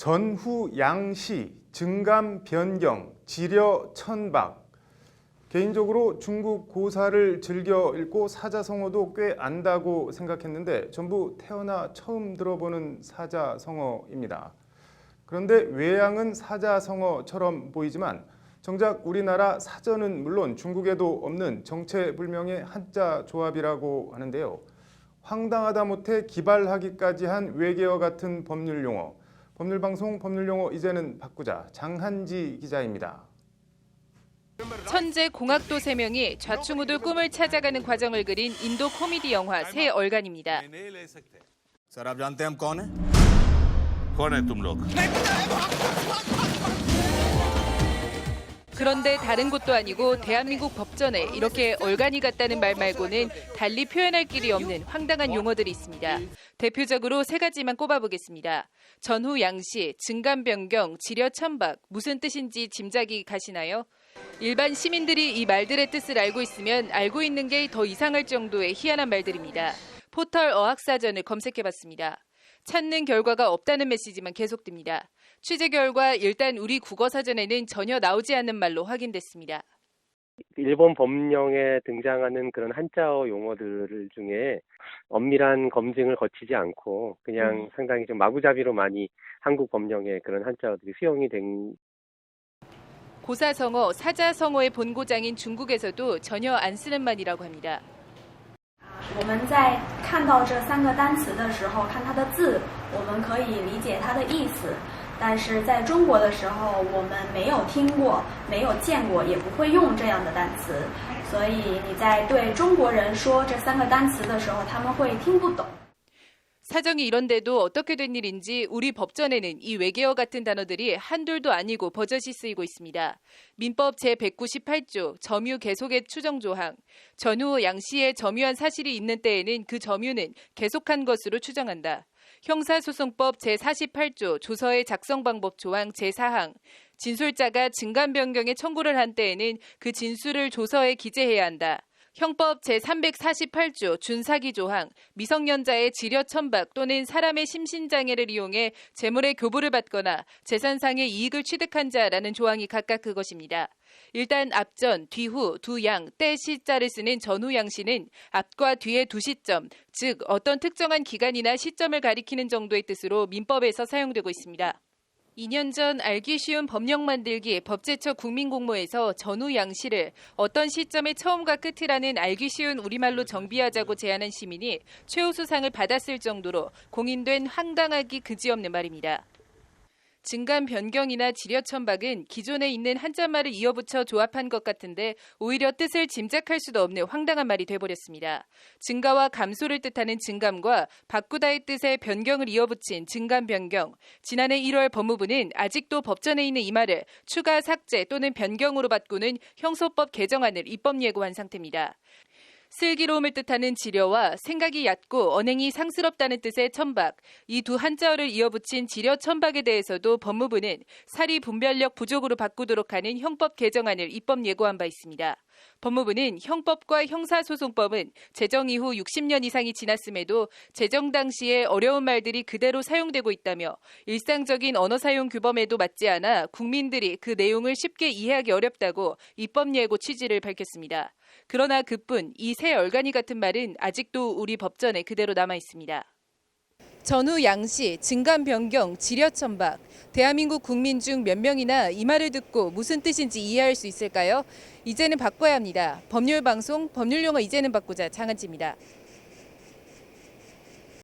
전후 양시, 증감 변경, 지려 천박. 개인적으로 중국 고사를 즐겨 읽고 사자성어도 꽤 안다고 생각했는데 전부 태어나 처음 들어보는 사자성어입니다. 그런데 외양은 사자성어처럼 보이지만 정작 우리나라 사전은 물론 중국에도 없는 정체불명의 한자 조합이라고 하는데요. 황당하다 못해 기발하기까지 한 외계어 같은 법률용어. 법률방송 법률용어 이제는 바꾸자. 장한지 기자입니다. 천재 공학도 3명이 좌충우돌 꿈을 찾아가는 과정을 그린 인도 코미디 영화 새 얼간입니다. सर आप जानते हैं हम कौन हैं? कौन है तुम लोग? 그런데 다른 곳도 아니고 대한민국 법전에 이렇게 얼간이 같다는 말 말고는 달리 표현할 길이 없는 황당한 용어들이 있습니다. 대표적으로 3가지만 꼽아보겠습니다. 전후 양시, 증감 변경, 지려 천박, 무슨 뜻인지 짐작이 가시나요? 일반 시민들이 이 말들의 뜻을 알고 있으면 알고 있는 게 더 이상할 정도의 희한한 말들입니다. 포털 어학사전을 검색해봤습니다. 찾는 결과가 없다는 메시지만 계속됩니다. 취재 결과 일단 우리 국어사전에는 전혀 나오지 않는 말로 확인됐습니다. 일본 법령에 등장하는 그런 한자어 용어들 중에 엄밀한 검증을 거치지 않고 그냥 상당히 좀 마구잡이로 많이 한국 법령에 그런 한자어들이 수용이 된. 고사성어, 사자성어의 본고장인 중국에서도 전혀 안 쓰는 말이라고 합니다. 我们在看到这3个单词的时候，看它的字，我们可以理解它的意思。但是在中国的时候，我们没有听过，没有见过，也不会用这样的单词。所以你在对中国人说这3个单词的时候，他们会听不懂。 사정이 이런데도 어떻게 된 일인지 우리 법전에는 이 외계어 같은 단어들이 한둘도 아니고 버젓이 쓰이고 있습니다. 민법 제198조 점유 계속의 추정조항. 전후 양시에 점유한 사실이 있는 때에는 그 점유는 계속한 것으로 추정한다. 형사소송법 제48조 조서의 작성 방법 조항 제4항. 진술자가 증감 변경에 청구를 한 때에는 그 진술을 조서에 기재해야 한다. 형법 제348조 준사기 조항, 미성년자의 지려 천박 또는 사람의 심신장애를 이용해 재물의 교부를 받거나 재산상의 이익을 취득한 자라는 조항이 각각 그것입니다. 일단 앞전, 뒤후, 두양, 때, 시자를 쓰는 전후 양시는 앞과 뒤의 두 시점, 즉 어떤 특정한 기간이나 시점을 가리키는 정도의 뜻으로 민법에서 사용되고 있습니다. 2년 전 알기 쉬운 법령 만들기 법제처 국민공모에서 전후 양시를 어떤 시점의 처음과 끝이라는 알기 쉬운 우리말로 정비하자고 제안한 시민이 최우수상을 받았을 정도로 공인된 황당하기 그지없는 말입니다. 증감 변경이나 지려 천박은 기존에 있는 한자말을 이어붙여 조합한 것 같은데 오히려 뜻을 짐작할 수도 없는 황당한 말이 돼버렸습니다. 증가와 감소를 뜻하는 증감과 바꾸다의 뜻의 변경을 이어붙인 증감 변경. 지난해 1월 법무부는 아직도 법전에 있는 이 말을 추가 삭제 또는 변경으로 바꾸는 형소법 개정안을 입법 예고한 상태입니다. 슬기로움을 뜻하는 지려와 생각이 얕고 언행이 상스럽다는 뜻의 천박, 이 두 한자어를 이어붙인 지려 천박에 대해서도 법무부는 사리 분별력 부족으로 바꾸도록 하는 형법 개정안을 입법 예고한 바 있습니다. 법무부는 형법과 형사소송법은 제정 이후 60년 이상이 지났음에도 제정 당시에 어려운 말들이 그대로 사용되고 있다며 일상적인 언어 사용 규범에도 맞지 않아 국민들이 그 내용을 쉽게 이해하기 어렵다고 입법 예고 취지를 밝혔습니다. 그러나 그뿐 이 새 얼간이 같은 말은 아직도 우리 법전에 그대로 남아 있습니다. 전후 양시, 증감 변경, 지려 천박. 대한민국 국민 중 몇 명이나 이 말을 듣고 무슨 뜻인지 이해할 수 있을까요? 이제는 바꿔야 합니다. 법률방송, 법률용어 이제는 바꾸자 장한지입니다.